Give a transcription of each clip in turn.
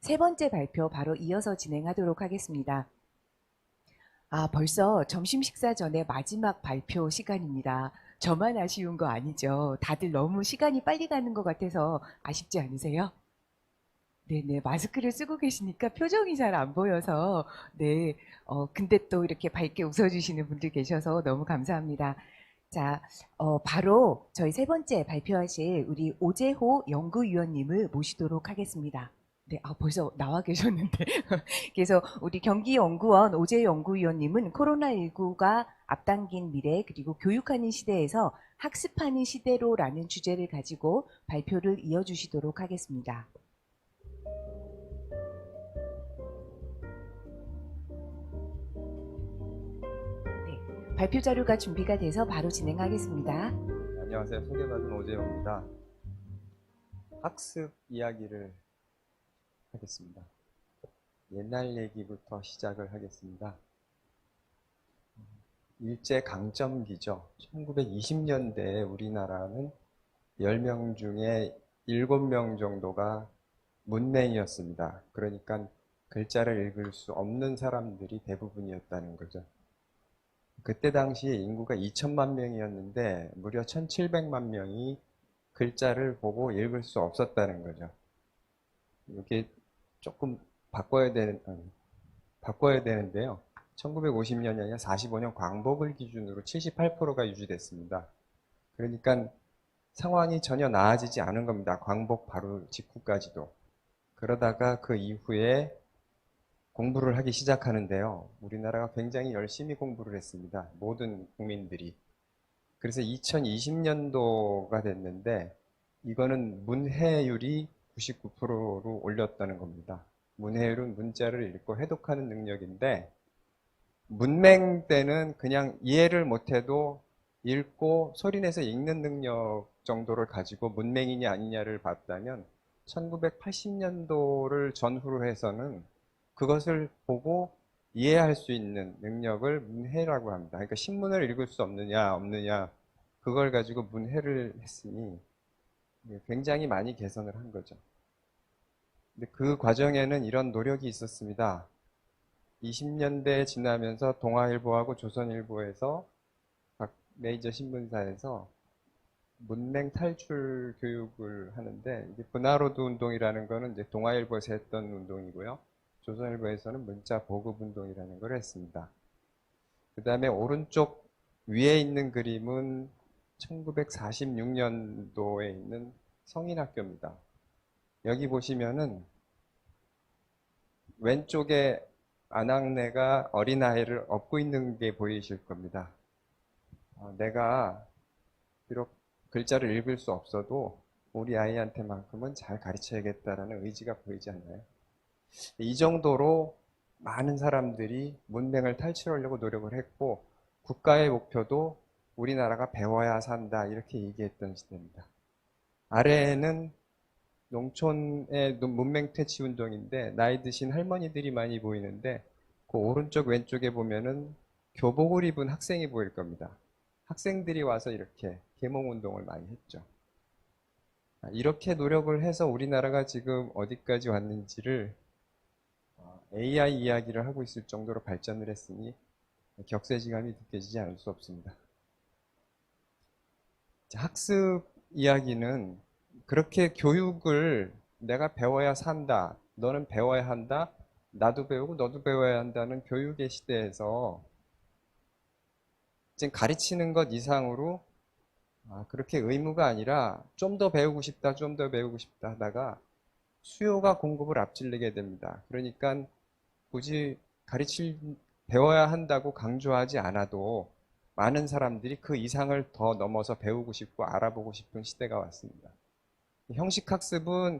세 번째 발표 바로 이어서 진행하도록 하겠습니다. 벌써 점심 식사 전에 마지막 발표 시간입니다. 저만 아쉬운 거 아니죠? 다들 너무 시간이 빨리 가는 것 같아서 아쉽지 않으세요? 네네, 마스크를 쓰고 계시니까 표정이 잘 안 보여서, 네, 근데 또 이렇게 밝게 웃어주시는 분들 계셔서 너무 감사합니다. 자, 바로 저희 세 번째 발표하실 우리 오재호 연구위원님을 모시도록 하겠습니다. 네, 벌써 나와 계셨는데. 그래서 우리 경기연구원 오재호 연구위원님은 코로나19가 앞당긴 미래 그리고 교육하는 시대에서 학습하는 시대로라는 주제를 가지고 발표를 이어주시도록 하겠습니다. 네, 발표 자료가 준비가 돼서 바로 진행하겠습니다. 안녕하세요. 소개받은 오재호입니다. 학습 이야기를 하겠습니다. 옛날 얘기부터 시작을 하겠습니다. 일제강점기죠. 1920년대에 우리나라는 10명 중에 7명 정도가 문맹이었습니다. 그러니까 글자를 읽을 수 없는 사람들이 대부분이었다는 거죠. 그때 당시에 인구가 2천만 명이었는데 무려 1,700만 명이 글자를 보고 읽을 수 없었다는 거죠. 이게 조금 바꿔야 되는데요. 1950년이 아니라 45년 광복을 기준으로 78%가 유지됐습니다. 그러니까 상황이 전혀 나아지지 않은 겁니다. 광복 바로 직후까지도. 그러다가 그 이후에 공부를 하기 시작하는데요. 우리나라가 굉장히 열심히 공부를 했습니다. 모든 국민들이. 그래서 2020년도가 됐는데 이거는 문해율이 99%로 올렸다는 겁니다. 문해율은 문자를 읽고 해독하는 능력인데 문맹 때는 그냥 이해를 못해도 읽고 소리내서 읽는 능력 정도를 가지고 문맹이냐 아니냐를 봤다면 1980년도를 전후로 해서는 그것을 보고 이해할 수 있는 능력을 문해라고 합니다. 그러니까 신문을 읽을 수 없느냐 없느냐 그걸 가지고 문해를 했으니 굉장히 많이 개선을 한 거죠. 근데 그 과정에는 이런 노력이 있었습니다. 20년대 지나면서 동아일보하고 조선일보에서 각 메이저 신문사에서 문맹 탈출 교육을 하는데 이게 분화로드 운동이라는 거는 이제 동아일보에서 했던 운동이고요. 조선일보에서는 문자 보급 운동이라는 걸 했습니다. 그 다음에 오른쪽 위에 있는 그림은 1946년도에 있는 성인학교입니다. 여기 보시면은 왼쪽에 아낙네가 어린아이를 업고 있는 게 보이실 겁니다. 내가 비록 글자를 읽을 수 없어도 우리 아이한테만큼은 잘 가르쳐야겠다라는 의지가 보이지 않나요? 이 정도로 많은 사람들이 문맹을 탈출하려고 노력을 했고 국가의 목표도 우리나라가 배워야 산다 이렇게 얘기했던 시대입니다. 아래에는 농촌의 문맹 퇴치 운동인데 나이 드신 할머니들이 많이 보이는데 그 오른쪽 왼쪽에 보면은 교복을 입은 학생이 보일 겁니다. 학생들이 와서 이렇게 계몽 운동을 많이 했죠. 이렇게 노력을 해서 우리나라가 지금 어디까지 왔는지를 AI 이야기를 하고 있을 정도로 발전을 했으니 격세지감이 느껴지지 않을 수 없습니다. 학습 이야기는 그렇게 교육을 내가 배워야 산다, 너는 배워야 한다, 나도 배우고 너도 배워야 한다는 교육의 시대에서 지금 가르치는 것 이상으로 그렇게 의무가 아니라 좀 더 배우고 싶다, 좀 더 배우고 싶다 하다가 수요가 공급을 앞질리게 됩니다. 그러니까 굳이 배워야 한다고 강조하지 않아도 많은 사람들이 그 이상을 더 넘어서 배우고 싶고 알아보고 싶은 시대가 왔습니다. 형식학습은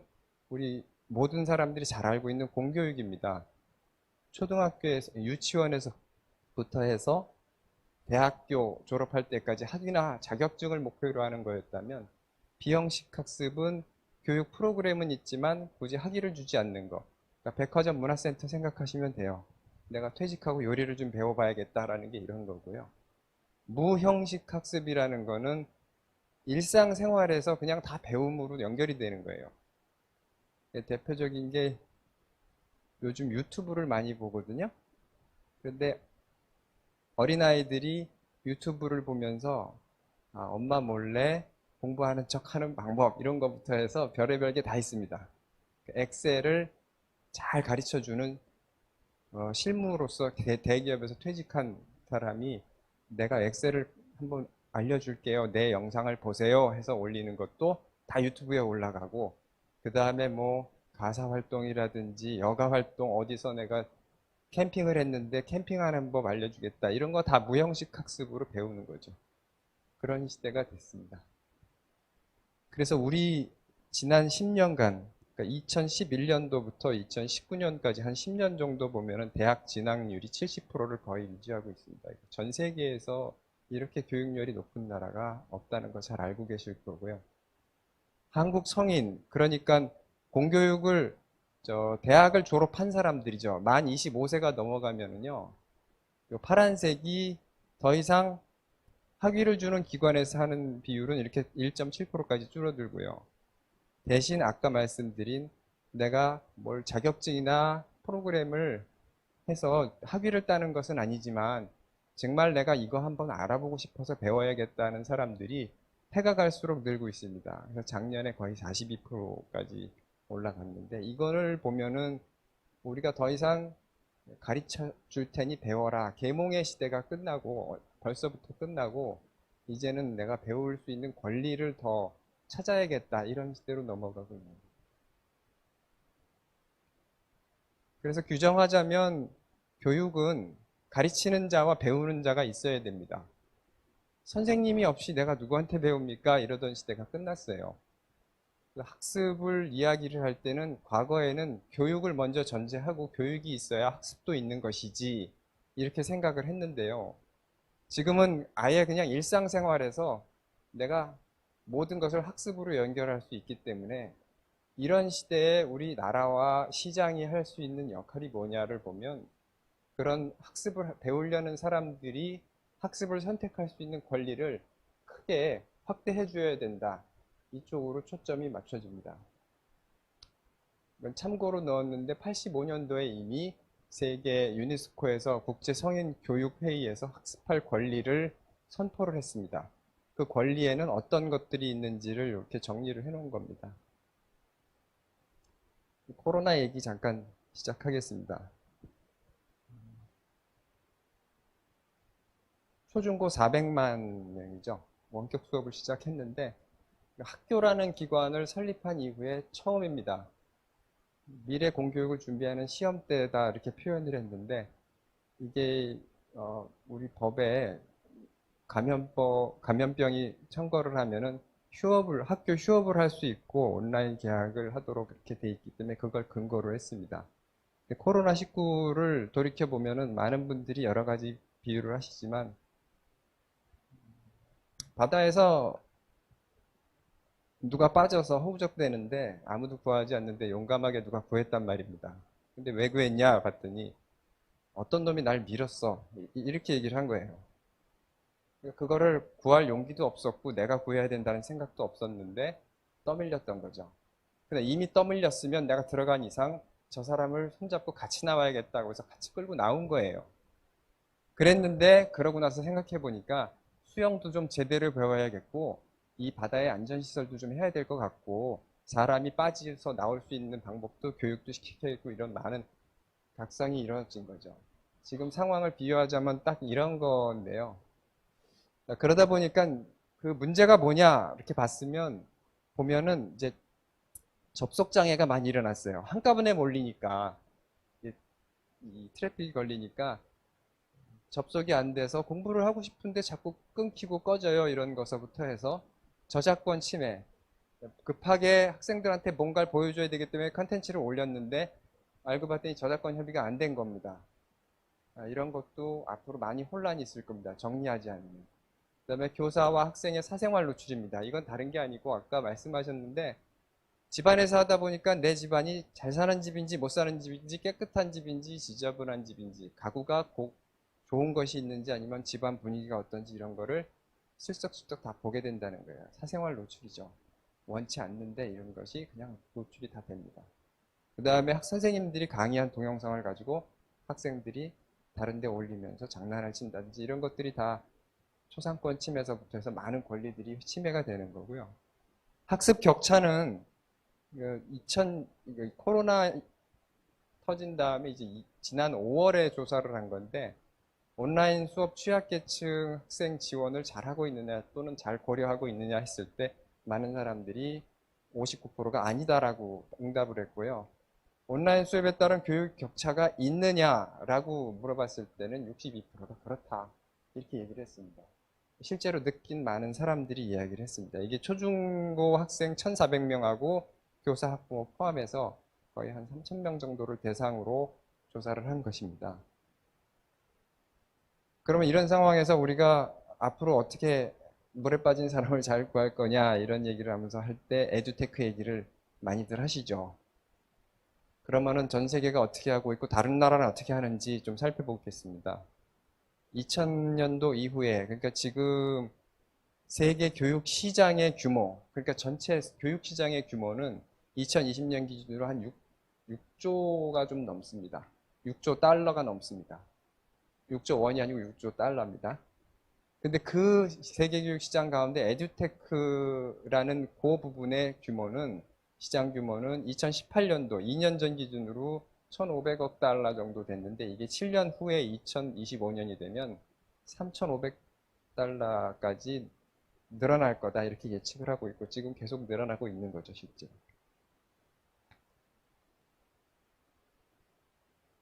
우리 모든 사람들이 잘 알고 있는 공교육입니다. 초등학교에서, 유치원에서부터 해서 대학교 졸업할 때까지 학위나 자격증을 목표로 하는 거였다면 비형식 학습은 교육 프로그램은 있지만 굳이 학위를 주지 않는 거. 그러니까 백화점 문화센터 생각하시면 돼요. 내가 퇴직하고 요리를 좀 배워봐야겠다라는 게 이런 거고요. 무형식 학습이라는 거는 일상생활에서 그냥 다 배움으로 연결이 되는 거예요. 대표적인 게 요즘 유튜브를 많이 보거든요. 그런데 어린아이들이 유튜브를 보면서 엄마 몰래 공부하는 척하는 방법 이런 것부터 해서 별의별 게 다 있습니다. 엑셀을 잘 가르쳐주는 실무로서 대기업에서 퇴직한 사람이 내가 엑셀을 한번 알려줄게요. 내 영상을 보세요 해서 올리는 것도 다 유튜브에 올라가고 그 다음에 뭐 가사 활동이라든지 여가 활동 어디서 내가 캠핑을 했는데 캠핑하는 법 알려주겠다. 이런 거 다 무형식 학습으로 배우는 거죠. 그런 시대가 됐습니다. 그래서 우리 지난 10년간, 그러니까 2011년도부터 2019년까지 한 10년 정도 보면은 대학 진학률이 70%를 거의 유지하고 있습니다. 전 세계에서 이렇게 교육열이 높은 나라가 없다는 거 잘 알고 계실 거고요. 한국 성인, 그러니까 공교육을 대학을 졸업한 사람들이죠. 만 25세가 넘어가면은요, 요 파란색이 더 이상 학위를 주는 기관에서 하는 비율은 이렇게 1.7%까지 줄어들고요. 대신 아까 말씀드린 내가 뭘 자격증이나 프로그램을 해서 학위를 따는 것은 아니지만 정말 내가 이거 한번 알아보고 싶어서 배워야겠다는 사람들이 해가 갈수록 늘고 있습니다. 그래서 작년에 거의 42%까지 올라갔는데 이거를 보면은 우리가 더 이상 가르쳐 줄 테니 배워라. 계몽의 시대가 끝나고 벌써부터 끝나고 이제는 내가 배울 수 있는 권리를 더 찾아야겠다. 이런 시대로 넘어가고 있는 거예요. 그래서 규정하자면 교육은 가르치는 자와 배우는 자가 있어야 됩니다. 선생님이 없이 내가 누구한테 배웁니까? 이러던 시대가 끝났어요. 학습을 이야기를 할 때는 과거에는 교육을 먼저 전제하고 교육이 있어야 학습도 있는 것이지 이렇게 생각을 했는데요. 지금은 아예 그냥 일상생활에서 내가 모든 것을 학습으로 연결할 수 있기 때문에 이런 시대에 우리나라와 시장이 할 수 있는 역할이 뭐냐를 보면 그런 학습을 배우려는 사람들이 학습을 선택할 수 있는 권리를 크게 확대해 줘야 된다. 이쪽으로 초점이 맞춰집니다. 이건 참고로 넣었는데 85년도에 이미 세계 유네스코에서 국제 성인 교육 회의에서 학습할 권리를 선포를 했습니다. 그 권리에는 어떤 것들이 있는지를 이렇게 정리를 해 놓은 겁니다. 코로나 얘기 잠깐 시작하겠습니다. 초중고 400만 명이죠. 원격 수업을 시작했는데 학교라는 기관을 설립한 이후에 처음입니다. 미래 공교육을 준비하는 시험대다 이렇게 표현을 했는데 이게 우리 법에 감염병이 청거를 하면은 학교 휴업을 할 수 있고 온라인 계약을 하도록 이렇게 돼 있기 때문에 그걸 근거로 했습니다. 코로나19를 돌이켜 보면은 많은 분들이 여러 가지 비유를 하시지만 바다에서 누가 빠져서 허우적대는데 아무도 구하지 않는데 용감하게 누가 구했단 말입니다. 근데 왜 구했냐 봤더니 어떤 놈이 날 밀었어. 이렇게 얘기를 한 거예요. 그거를 구할 용기도 없었고 내가 구해야 된다는 생각도 없었는데 떠밀렸던 거죠. 근데 이미 떠밀렸으면 내가 들어간 이상 저 사람을 손잡고 같이 나와야겠다고 해서 같이 끌고 나온 거예요. 그랬는데 그러고 나서 생각해 보니까 수영도 좀 제대로 배워야겠고 이 바다의 안전시설도 좀 해야 될 것 같고 사람이 빠져서 나올 수 있는 방법도 교육도 시켜야겠고 이런 많은 각성이 이루어진 거죠. 지금 상황을 비유하자면 딱 이런 건데요. 그러다 보니까 그 문제가 뭐냐 이렇게 보면은 이제 접속 장애가 많이 일어났어요. 한꺼번에 몰리니까 이 트래픽이 걸리니까 접속이 안 돼서 공부를 하고 싶은데 자꾸 끊기고 꺼져요. 이런 것서부터 해서 저작권 침해. 급하게 학생들한테 뭔가를 보여줘야 되기 때문에 컨텐츠를 올렸는데 알고 봤더니 저작권 협의가 안 된 겁니다. 이런 것도 앞으로 많이 혼란이 있을 겁니다. 정리하지 않으면. 그다음에 교사와 학생의 사생활 노출입니다. 이건 다른 게 아니고 아까 말씀하셨는데 집안에서 하다 보니까 내 집안이 잘 사는 집인지 못 사는 집인지 깨끗한 집인지 지저분한 집인지 가구가 좋은 것이 있는지 아니면 집안 분위기가 어떤지 이런 거를 슬쩍슬쩍 다 보게 된다는 거예요. 사생활 노출이죠. 원치 않는데 이런 것이 그냥 노출이 다 됩니다. 그 다음에 선생님들이 강의한 동영상을 가지고 학생들이 다른 데 올리면서 장난을 친다든지 이런 것들이 다 초상권 침해서부터 해서 많은 권리들이 침해가 되는 거고요. 학습 격차는 2000 코로나 터진 다음에 이제 지난 5월에 조사를 한 건데 온라인 수업 취약계층 학생 지원을 잘하고 있느냐 또는 잘 고려하고 있느냐 했을 때 많은 사람들이 59%가 아니다라고 응답을 했고요. 온라인 수업에 따른 교육 격차가 있느냐라고 물어봤을 때는 62%가 그렇다 이렇게 얘기를 했습니다. 실제로 느낀 많은 사람들이 이야기를 했습니다. 이게 초중고 학생 1,400명하고 교사 학부모 포함해서 거의 한 3,000명 정도를 대상으로 조사를 한 것입니다. 그러면 이런 상황에서 우리가 앞으로 어떻게 물에 빠진 사람을 잘 구할 거냐 이런 얘기를 하면서 할 때 에듀테크 얘기를 많이들 하시죠. 그러면은 전 세계가 어떻게 하고 있고 다른 나라는 어떻게 하는지 좀 살펴보겠습니다. 2000년도 이후에 그러니까 지금 세계 교육 시장의 규모 그러니까 전체 교육 시장의 규모는 2020년 기준으로 한 6조가 좀 넘습니다. 6조 달러가 넘습니다. 6조 원이 아니고 6조 달러입니다. 근데 그 세계교육 시장 가운데 에듀테크라는 그 부분의 규모는 시장 규모는 2018년도 2년 전 기준으로 1,500억 달러 정도 됐는데 이게 7년 후에 2025년이 되면 3,500 달러까지 늘어날 거다 이렇게 예측을 하고 있고 지금 계속 늘어나고 있는 거죠 실제.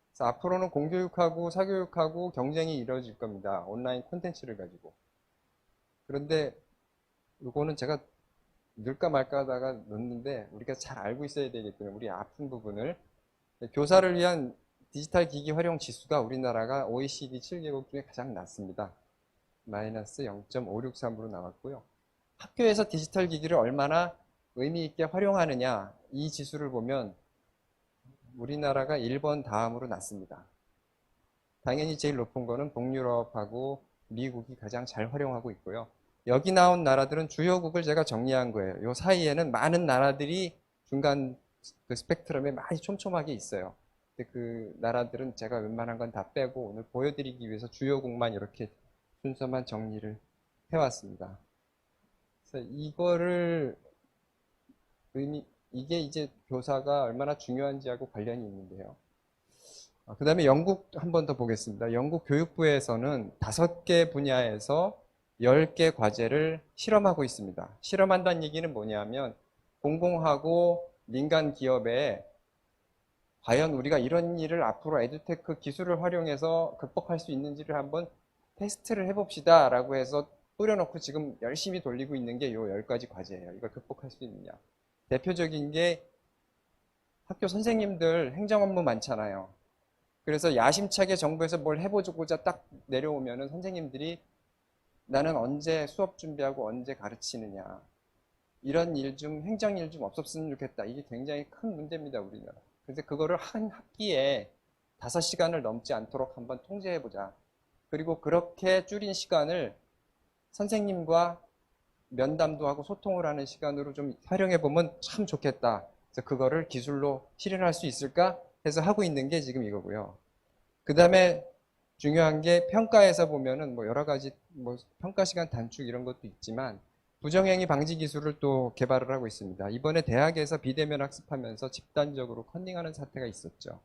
그래서 앞으로는 공교육하고 사교육하고 경쟁이 이루어질 겁니다. 온라인 콘텐츠를 가지고. 그런데 이거는 제가 넣을까 말까 하다가 넣는데 우리가 잘 알고 있어야 되기 때문에 우리 아픈 부분을 교사를 위한 디지털 기기 활용 지수가 우리나라가 OECD 7개국 중에 가장 낮습니다. 마이너스 0.563으로 나왔고요. 학교에서 디지털 기기를 얼마나 의미 있게 활용하느냐 이 지수를 보면 우리나라가 일본 다음으로 낮습니다. 당연히 제일 높은 거는 북유럽하고 미국이 가장 잘 활용하고 있고요. 여기 나온 나라들은 주요국을 제가 정리한 거예요. 요 사이에는 많은 나라들이 중간 그 스펙트럼에 많이 촘촘하게 있어요. 근데 그 나라들은 제가 웬만한 건 다 빼고 오늘 보여드리기 위해서 주요국만 이렇게 순서만 정리를 해왔습니다. 그래서 이거를 이게 이제 교사가 얼마나 중요한지하고 관련이 있는데요. 그 다음에 영국 한 번 더 보겠습니다. 영국 교육부에서는 5개 분야에서 10개 과제를 실험하고 있습니다. 실험한다는 얘기는 뭐냐면 공공하고 민간 기업에 과연 우리가 이런 일을 앞으로 에듀테크 기술을 활용해서 극복할 수 있는지를 한번 테스트를 해봅시다 라고 해서 뿌려놓고 지금 열심히 돌리고 있는 게 이 10가지 과제예요. 이걸 극복할 수 있느냐. 대표적인 게 학교 선생님들 행정 업무 많잖아요. 그래서 야심차게 정부에서 뭘 해보고자 딱 내려오면은 선생님들이 나는 언제 수업 준비하고 언제 가르치느냐. 이런 일 좀, 행정 일 좀 없었으면 좋겠다. 이게 굉장히 큰 문제입니다, 우리나라. 그래서 그거를 한 학기에 5시간을 넘지 않도록 한번 통제해보자. 그리고 그렇게 줄인 시간을 선생님과 면담도 하고 소통을 하는 시간으로 좀 활용해보면 참 좋겠다. 그래서 그거를 기술로 실현할 수 있을까 해서 하고 있는 게 지금 이거고요. 그 다음에 중요한 게 평가에서 보면은 뭐 여러 가지 뭐 평가 시간 단축 이런 것도 있지만 부정행위 방지 기술을 또 개발을 하고 있습니다. 이번에 대학에서 비대면 학습하면서 집단적으로 컨닝하는 사태가 있었죠.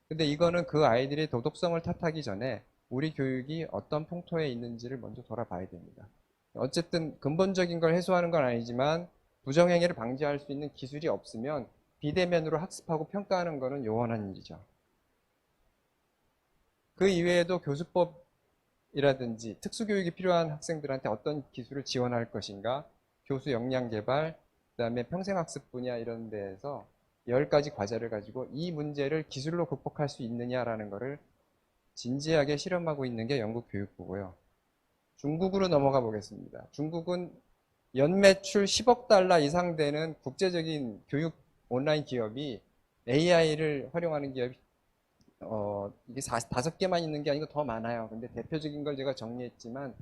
근데 이거는 그 아이들의 도덕성을 탓하기 전에 우리 교육이 어떤 풍토에 있는지를 먼저 돌아봐야 됩니다. 어쨌든 근본적인 걸 해소하는 건 아니지만 부정행위를 방지할 수 있는 기술이 없으면 비대면으로 학습하고 평가하는 것은 요원한 일이죠. 그 이외에도 교수법이라든지 특수교육이 필요한 학생들한테 어떤 기술을 지원할 것인가, 교수 역량 개발, 그다음에 평생학습 분야 이런 데에서 10가지 과제를 가지고 이 문제를 기술로 극복할 수 있느냐라는 것을 진지하게 실험하고 있는 게 영국 교육부고요. 중국으로 넘어가 보겠습니다. 중국은 연매출 10억 달러 이상 되는 국제적인 교육 온라인 기업이 AI를 활용하는 기업이 이게 5개만 있는 게 아니고 더 많아요. 근데 대표적인 걸 제가 정리했지만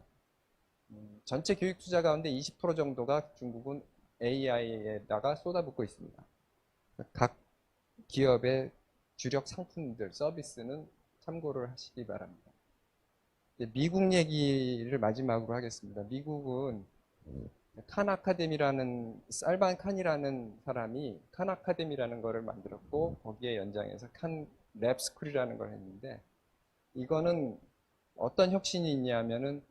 전체 교육 투자 가운데 20% 정도가 중국은 AI에다가 쏟아붓고 있습니다. 각 기업의 주력 상품들, 서비스는 참고를 하시기 바랍니다. 미국 얘기를 마지막으로 하겠습니다. 미국은 칸 아카데미라는 살반 칸이라는 사람이 칸 아카데미라는 거를 만들었고 거기에 연장해서 칸 랩스쿨이라는 걸 했는데 이거는 어떤 혁신이 있냐면은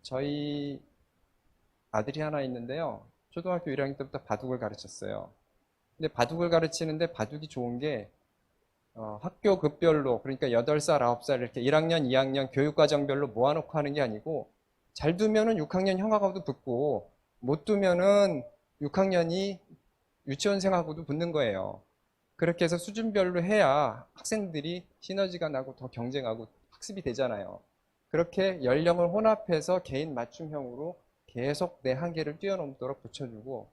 저희 아들이 하나 있는데요. 초등학교 1학년 때부터 바둑을 가르쳤어요. 근데 바둑을 가르치는데 바둑이 좋은 게 학교 급별로 그러니까 8살, 9살 이렇게 1학년, 2학년 교육과정별로 모아놓고 하는 게 아니고 잘 두면은 6학년 형하고도 붙고 못 두면은 6학년이 유치원생하고도 붙는 거예요. 그렇게 해서 수준별로 해야 학생들이 시너지가 나고 더 경쟁하고 학습이 되잖아요. 그렇게 연령을 혼합해서 개인 맞춤형으로 계속 내 한계를 뛰어넘도록 붙여주고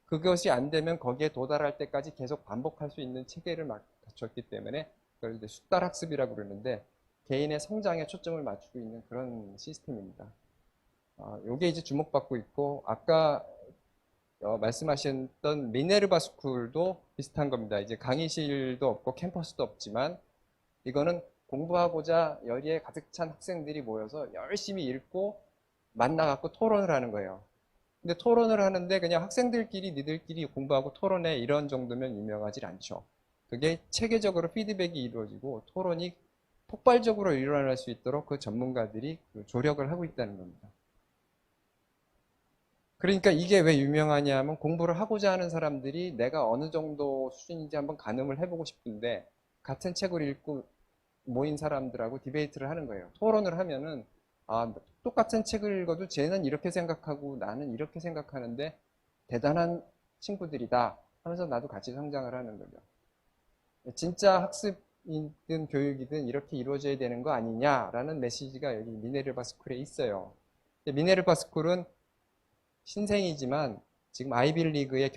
그것이 안 되면 거기에 도달할 때까지 계속 반복할 수 있는 체계를 갖췄기 때문에 그걸 이제 숙달 학습이라고 그러는데 개인의 성장에 초점을 맞추고 있는 그런 시스템입니다. 요게 이제 주목받고 있고 아까 말씀하셨던 미네르바 스쿨도 비슷한 겁니다. 이제 강의실도 없고 캠퍼스도 없지만 이거는 공부하고자 열의에 가득 찬 학생들이 모여서 열심히 읽고 만나갖고 토론을 하는 거예요. 근데 토론을 하는데 그냥 학생들끼리 니들끼리 공부하고 토론해 이런 정도면 유명하지 않죠. 그게 체계적으로 피드백이 이루어지고 토론이 폭발적으로 일어날 수 있도록 그 전문가들이 그 조력을 하고 있다는 겁니다. 그러니까 이게 왜 유명하냐면 공부를 하고자 하는 사람들이 내가 어느 정도 수준인지 한번 가늠을 해보고 싶은데 같은 책을 읽고 모인 사람들하고 디베이트를 하는 거예요. 토론을 하면은 똑같은 책을 읽어도 쟤는 이렇게 생각하고 나는 이렇게 생각하는데 대단한 친구들이다 하면서 나도 같이 성장을 하는 거죠. 진짜 학습이든 교육이든 이렇게 이루어져야 되는 거 아니냐라는 메시지가 여기 미네르바 스쿨에 있어요. 미네르바 스쿨은 신생이지만 지금 아이비리그의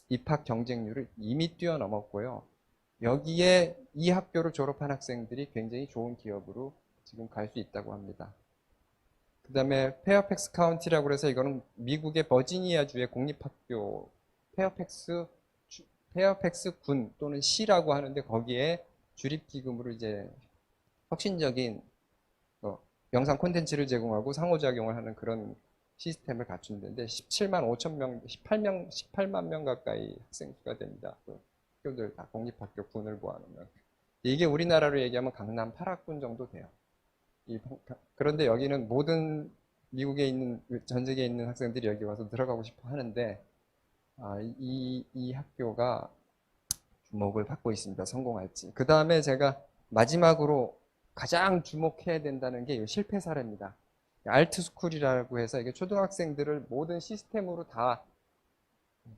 입학 경쟁률을 이미 뛰어넘었고요. 여기에 이 학교를 졸업한 학생들이 굉장히 좋은 기업으로 지금 갈 수 있다고 합니다. 그 다음에 페어팩스 카운티라고 해서 이거는 미국의 버지니아주의 공립학교 페어팩스 군 또는 시라고 하는데 거기에 주립기금으로 이제 혁신적인 영상 콘텐츠를 제공하고 상호작용을 하는 그런 시스템을 갖춘 데인데 17만 5천 명, 18만 명 가까이 학생 수가 됩니다. 그 학교들 다 공립학교 군을 모아놓으면 이게 우리나라로 얘기하면 강남 8학군 정도 돼요. 그런데 여기는 모든 미국에 있는 전 세계에 있는 학생들이 여기 와서 들어가고 싶어 하는데 이 학교가 주목을 받고 있습니다. 성공할지. 그 다음에 제가 마지막으로 가장 주목해야 된다는 게 실패 사례입니다. 알트스쿨이라고 해서 이게 초등학생들을 모든 시스템으로 다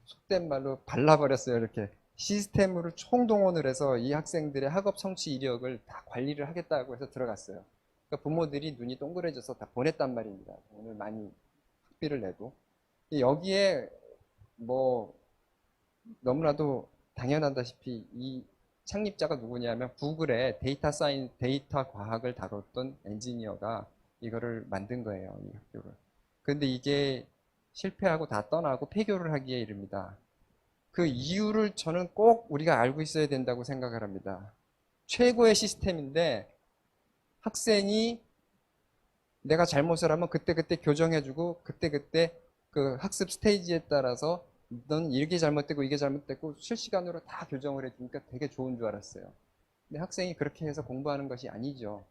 속된 말로 발라버렸어요. 이렇게 시스템으로 총동원을 해서 이 학생들의 학업 성취 이력을 다 관리를 하겠다고 해서 들어갔어요. 그러니까 부모들이 눈이 동그래져서 다 보냈단 말입니다. 돈을 많이 학비를 내도. 여기에 뭐 너무나도 당연하다시피 이 창립자가 누구냐면 구글의 데이터 과학을 다뤘던 엔지니어가 이거를 만든 거예요, 이 학교를. 근데 이게 실패하고 다 떠나고 폐교를 하기에 이릅니다. 그 이유를 저는 꼭 우리가 알고 있어야 된다고 생각을 합니다. 최고의 시스템인데 학생이 내가 잘못을 하면 그때그때 교정해주고 그때그때 그 학습 스테이지에 따라서 넌 이게 잘못되고 이게 잘못됐고 실시간으로 다 교정을 해주니까 되게 좋은 줄 알았어요. 근데 학생이 그렇게 해서 공부하는 것이 아니죠.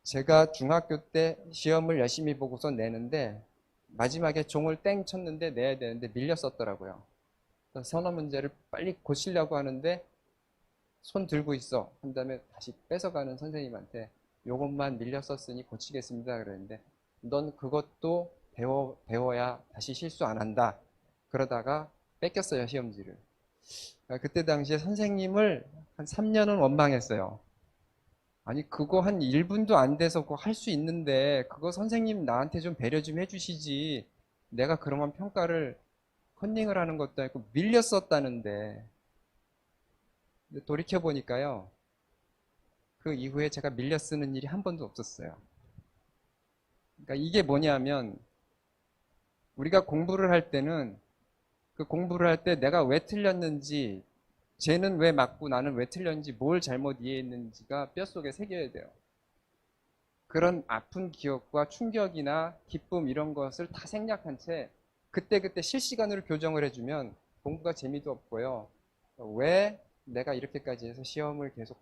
제가 중학교 때 시험을 열심히 보고서 내는데 마지막에 종을 땡 쳤는데 내야 되는데 밀려 썼더라고요. 선어 문제를 빨리 고치려고 하는데 손 들고 있어 한 다음에 다시 뺏어가는 선생님한테 요것만 밀려 썼으니 고치겠습니다 그랬는데 넌 그것도 배워야 다시 실수 안 한다. 그러다가 뺏겼어요 시험지를. 그때 당시에 선생님을 한 3년은 원망했어요. 아니 그거 한 1분도 안 돼서 그거 할 수 있는데 그거 선생님 나한테 좀 배려 좀 해주시지. 내가 그러면 평가를 컨닝을 하는 것도 아니고 밀렸었다는데. 돌이켜 보니까요. 그 이후에 제가 밀려 쓰는 일이 한 번도 없었어요. 그러니까 이게 뭐냐면 우리가 공부를 할 때는 그 공부를 할 때 내가 왜 틀렸는지, 쟤는 왜 맞고 나는 왜 틀렸는지, 뭘 잘못 이해했는지가 뼛속에 새겨야 돼요. 그런 아픈 기억과 충격이나 기쁨 이런 것을 다 생략한 채 그때그때 실시간으로 교정을 해주면 공부가 재미도 없고요. 왜 내가 이렇게까지 해서 시험을 계속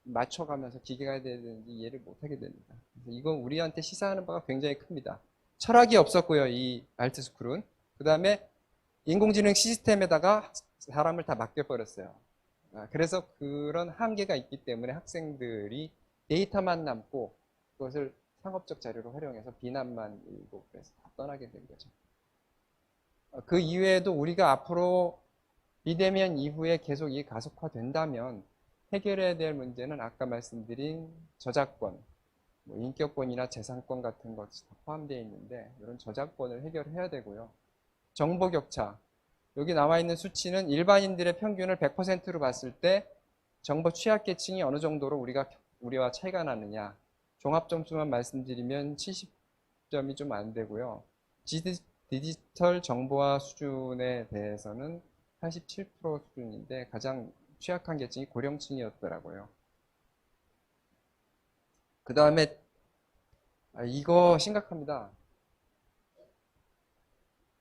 맞춰가면서 기계가 돼야 되는지 이해를 못하게 됩니다. 그래서 이건 우리한테 시사하는 바가 굉장히 큽니다. 철학이 없었고요, 이 알트스쿨은. 그 다음에 인공지능 시스템에다가 사람을 다 맡겨버렸어요. 그래서 그런 한계가 있기 때문에 학생들이 데이터만 남고 그것을 상업적 자료로 활용해서 비난만 일고 그래서 다 떠나게 된 거죠. 그 이외에도 우리가 앞으로 비대면 이후에 계속 이 가속화된다면 해결해야 될 문제는 아까 말씀드린 저작권, 뭐 인격권이나 재산권 같은 것이 다 포함되어 있는데 이런 저작권을 해결해야 되고요. 정보 격차. 여기 나와 있는 수치는 일반인들의 평균을 100%로 봤을 때 정보 취약계층이 어느 정도로 우리와 차이가 나느냐. 종합 점수만 말씀드리면 70점이 좀 안 되고요. 디지털 정보화 수준에 대해서는 87% 수준인데 가장 취약한 계층이 고령층이었더라고요. 그 다음에 이거 심각합니다.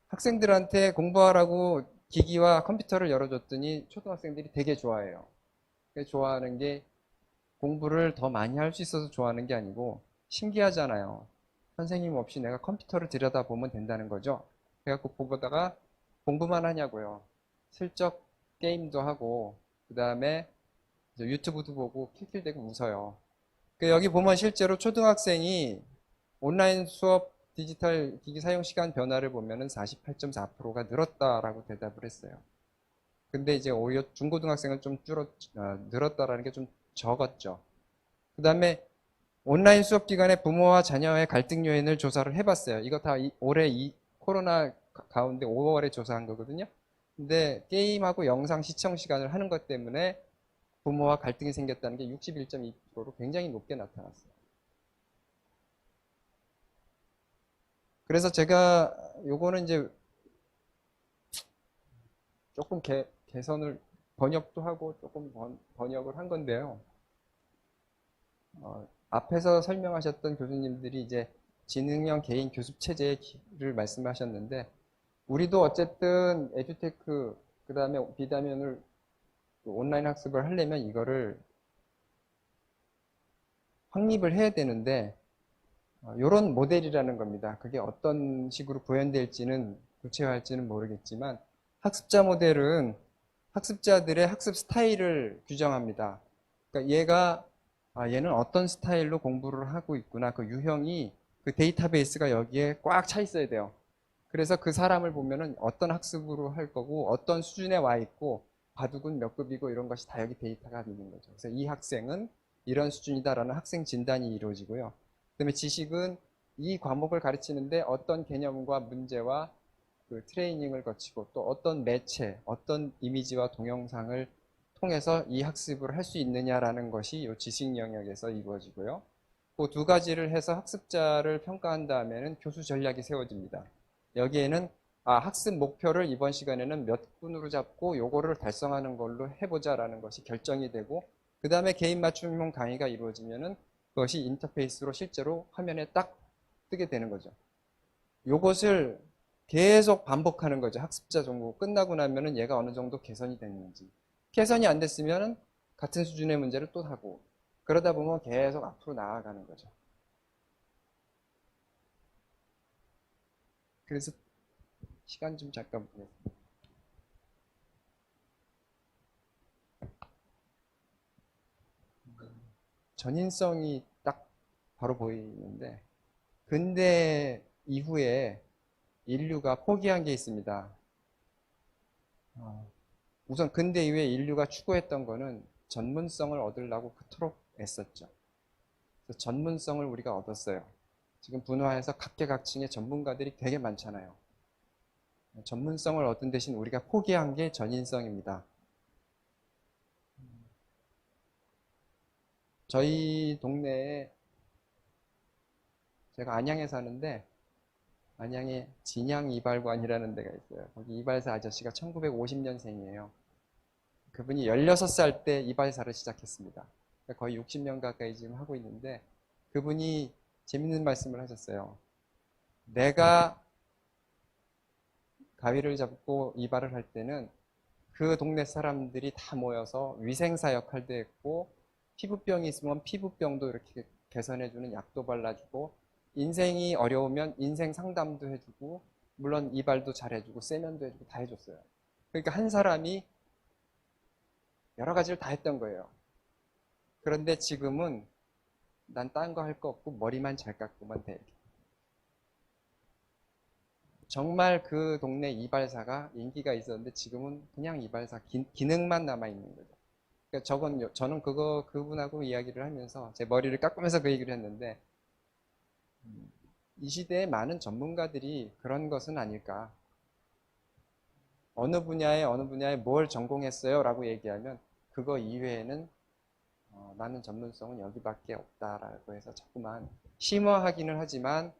학생들한테 공부하라고 기기와 컴퓨터를 열어줬더니 초등학생들이 되게 좋아해요. 좋아하는 게 공부를 더 많이 할 수 있어서 좋아하는 게 아니고 신기하잖아요. 선생님 없이 내가 컴퓨터를 들여다보면 된다는 거죠. 그래갖고 보다가 공부만 하냐고요. 슬쩍 게임도 하고 그 다음에 유튜브도 보고 킬킬대고 웃어요. 여기 보면 실제로 초등학생이 온라인 수업 디지털 기기 사용 시간 변화를 보면은 48.4%가 늘었다라고 대답을 했어요. 근데 이제 오히려 중고등학생은 좀 늘었다라는 게 좀 적었죠. 그 다음에 온라인 수업 기간에 부모와 자녀의 갈등 요인을 조사를 해봤어요. 이거 다 올해 코로나 가운데 5월에 조사한 거거든요. 근데 게임하고 영상 시청 시간을 하는 것 때문에 부모와 갈등이 생겼다는 게 61.2%로 굉장히 높게 나타났어요. 그래서 제가 요거는 이제 조금 개선을 번역도 하고 조금 번역을 한 건데요. 앞에서 설명하셨던 교수님들이 이제 지능형 개인 교습 체제를 말씀하셨는데 우리도 어쨌든 에듀테크 그다음에 비대면을 온라인 학습을 하려면 이거를 확립을 해야 되는데 이런 모델이라는 겁니다. 그게 어떤 식으로 구현될지는 구체화할지는 모르겠지만 학습자 모델은 학습자들의 학습 스타일을 규정합니다. 그러니까 얘는 어떤 스타일로 공부를 하고 있구나. 그 유형이 그 데이터베이스가 여기에 꽉 차 있어야 돼요. 그래서 그 사람을 보면은 어떤 학습으로 할 거고 어떤 수준에 와 있고 바둑은 몇 급이고 이런 것이 다 여기 데이터가 있는 거죠. 그래서 이 학생은 이런 수준이다라는 학생 진단이 이루어지고요. 그다음에 지식은 이 과목을 가르치는데 어떤 개념과 문제와 그 트레이닝을 거치고 또 어떤 매체, 어떤 이미지와 동영상을 통해서 이 학습을 할 수 있느냐라는 것이 이 지식 영역에서 이루어지고요. 그 두 가지를 해서 학습자를 평가한 다음에는 교수 전략이 세워집니다. 여기에는 학습 목표를 이번 시간에는 몇 분으로 잡고 요거를 달성하는 걸로 해보자라는 것이 결정이 되고 그 다음에 개인 맞춤형 강의가 이루어지면은 그것이 인터페이스로 실제로 화면에 딱 뜨게 되는 거죠. 요것을 계속 반복하는 거죠. 학습자 정보 끝나고 나면은 얘가 어느 정도 개선이 됐는지. 개선이 안 됐으면은 같은 수준의 문제를 또 하고 그러다 보면 계속 앞으로 나아가는 거죠. 그래서 시간 좀 잠깐 보겠습니다. 전인성이 딱 바로 보이는데 근대 이후에 인류가 포기한 게 있습니다. 우선 근대 이후에 인류가 추구했던 거는 전문성을 얻으려고 그토록 애썼죠. 그래서 전문성을 우리가 얻었어요. 지금 분화해서 각계각층의 전문가들이 되게 많잖아요. 전문성을 얻은 대신 우리가 포기한 게 전인성입니다. 저희 동네에 제가 안양에 사는데 안양에 진양 이발관이라는 데가 있어요. 거기 이발사 아저씨가 1950년생이에요. 그분이 16살 때 이발사를 시작했습니다. 그러니까 거의 60년 가까이 지금 하고 있는데 그분이 재밌는 말씀을 하셨어요. 내가 가위를 잡고 이발을 할 때는 그 동네 사람들이 다 모여서 위생사 역할도 했고 피부병이 있으면 피부병도 이렇게 개선해주는 약도 발라주고 인생이 어려우면 인생 상담도 해주고 물론 이발도 잘해주고 세면도 해주고 다 해줬어요. 그러니까 한 사람이 여러 가지를 다 했던 거예요. 그런데 지금은 난 딴 거 할 거 없고 머리만 잘 깎으면 돼. 정말 그 동네 이발사가 인기가 있었는데 지금은 그냥 이발사 기능만 남아있는 거죠. 그러니까 저는 그분하고 이야기를 하면서 제 머리를 깎으면서 그 얘기를 했는데 이 시대에 많은 전문가들이 그런 것은 아닐까. 어느 분야에 뭘 전공했어요? 라고 얘기하면 그거 이외에는 나는 전문성은 여기밖에 없다라고 해서 자꾸만 심화하기는 하지만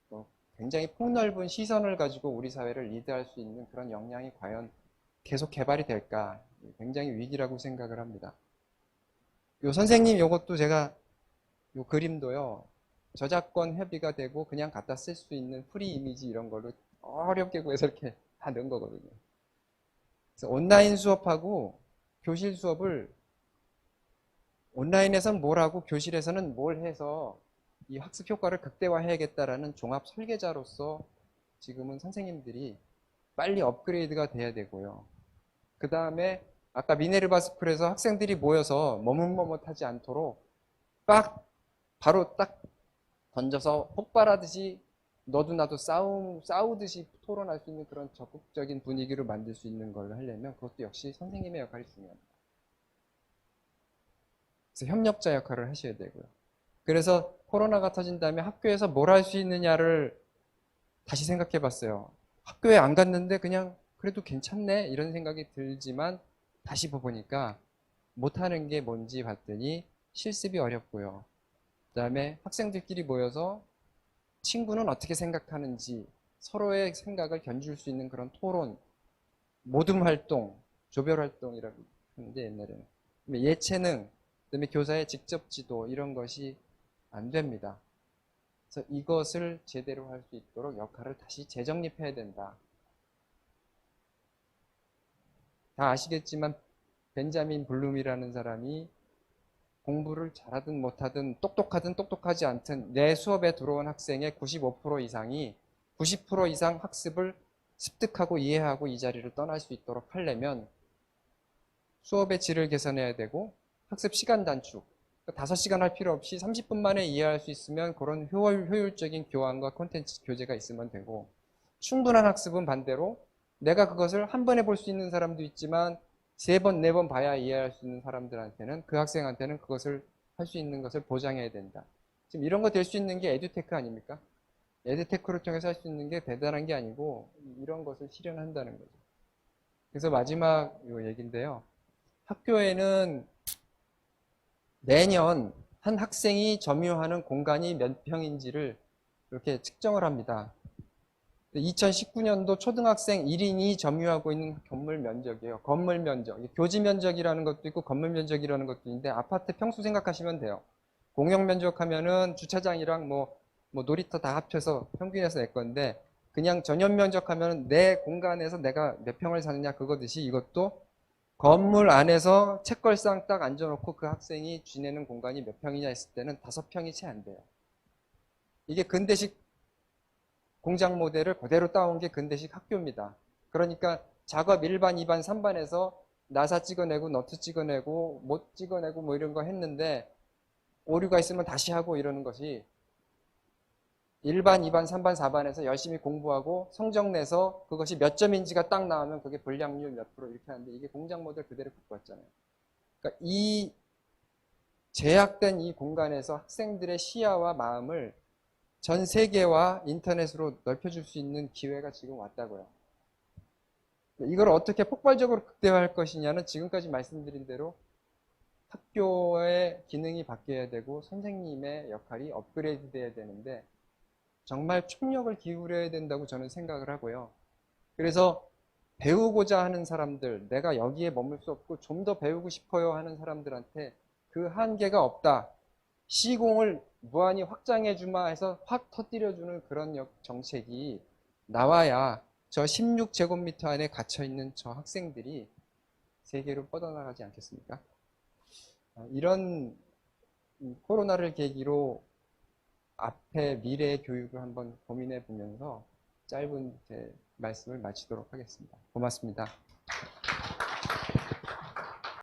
또 굉장히 폭넓은 시선을 가지고 우리 사회를 리드할 수 있는 그런 역량이 과연 계속 개발이 될까 굉장히 위기라고 생각을 합니다. 요 선생님 요것도 제가 요 그림도요 저작권 협의가 되고 그냥 갖다 쓸 수 있는 프리 이미지 이런 걸로 어렵게 구해서 이렇게 다 넣은 거거든요. 그래서 온라인 수업하고 교실 수업을 온라인에서는 뭘 하고 교실에서는 뭘 해서 이 학습 효과를 극대화해야겠다라는 종합 설계자로서 지금은 선생님들이 빨리 업그레이드가 돼야 되고요. 그 다음에 아까 미네르바 스쿨에서 학생들이 모여서 머뭇머뭇하지 않도록 바로 딱 던져서 폭발하듯이 너도 나도 싸우듯이 토론할 수 있는 그런 적극적인 분위기를 만들 수 있는 걸 하려면 그것도 역시 선생님의 역할이 중요합니다. 그래서 협력자 역할을 하셔야 되고요. 그래서 코로나가 터진 다음에 학교에서 뭘 할 수 있느냐를 다시 생각해 봤어요. 학교에 안 갔는데 그냥 그래도 괜찮네 이런 생각이 들지만 다시 보니까 못하는 게 뭔지 봤더니 실습이 어렵고요. 그 다음에 학생들끼리 모여서 친구는 어떻게 생각하는지 서로의 생각을 견줄 수 있는 그런 토론, 모둠 활동, 조별 활동이라고 하는데 옛날에는 예체능, 그다음에 교사의 직접 지도 이런 것이 안 됩니다. 그래서 이것을 제대로 할 수 있도록 역할을 다시 재정립해야 된다. 다 아시겠지만 벤자민 블룸이라는 사람이 공부를 잘하든 못하든 똑똑하든 똑똑하지 않든 내 수업에 들어온 학생의 95% 이상이 90% 이상 학습을 습득하고 이해하고 이 자리를 떠날 수 있도록 하려면 수업의 질을 개선해야 되고 학습 시간 단축 5시간 할 필요 없이 30분 만에 이해할 수 있으면 그런 효율적인 교환과 콘텐츠 교재가 있으면 되고 충분한 학습은 반대로 내가 그것을 한 번 해볼 수 있는 사람도 있지만 3번, 4번 봐야 이해할 수 있는 사람들한테는 그 학생한테는 그것을 할 수 있는 것을 보장해야 된다. 지금 이런 거 될 수 있는 게 에듀테크 아닙니까? 에듀테크를 통해서 할 수 있는 게 대단한 게 아니고 이런 것을 실현한다는 거죠. 그래서 마지막 요 얘기인데요. 학교에는 매년 한 학생이 점유하는 공간이 몇 평인지를 이렇게 측정을 합니다. 2019년도 초등학생 1인이 점유하고 있는 건물 면적이에요. 건물 면적. 교지 면적이라는 것도 있고 건물 면적이라는 것도 있는데 아파트 평수 생각하시면 돼요. 공용 면적 하면은 주차장이랑 뭐 놀이터 다 합쳐서 평균해서 낼 건데 그냥 전용 면적 하면은 내 공간에서 내가 몇 평을 사느냐 그거듯이 이것도 건물 안에서 책걸상 딱 앉아놓고 그 학생이 지내는 공간이 몇 평이냐 했을 때는 5평이 채 안 돼요. 이게 근대식 공장 모델을 그대로 따온 게 근대식 학교입니다. 그러니까 작업 1반, 2반, 3반에서 나사 찍어내고 너트 찍어내고 못 찍어내고 뭐 이런 거 했는데 오류가 있으면 다시 하고 이러는 것이 1반, 2반, 3반, 4반에서 열심히 공부하고 성적 내서 그것이 몇 점인지가 딱 나오면 그게 불량률 몇 프로 이렇게 하는데 이게 공장 모델 그대로 갖고 왔잖아요. 그러니까 이 제약된 이 공간에서 학생들의 시야와 마음을 전 세계와 인터넷으로 넓혀줄 수 있는 기회가 지금 왔다고요. 이걸 어떻게 폭발적으로 극대화할 것이냐는 지금까지 말씀드린 대로 학교의 기능이 바뀌어야 되고 선생님의 역할이 업그레이드 돼야 되는데 정말 총력을 기울여야 된다고 저는 생각을 하고요. 그래서 배우고자 하는 사람들, 내가 여기에 머물 수 없고 좀 더 배우고 싶어요 하는 사람들한테 그 한계가 없다. 시공을 무한히 확장해 주마 해서 확 터뜨려 주는 그런 정책이 나와야 저 16제곱미터 안에 갇혀 있는 저 학생들이 세계로 뻗어나가지 않겠습니까? 이런 코로나를 계기로 앞에 미래의 교육을 한번 고민해 보면서 짧은 제 말씀을 마치도록 하겠습니다. 고맙습니다.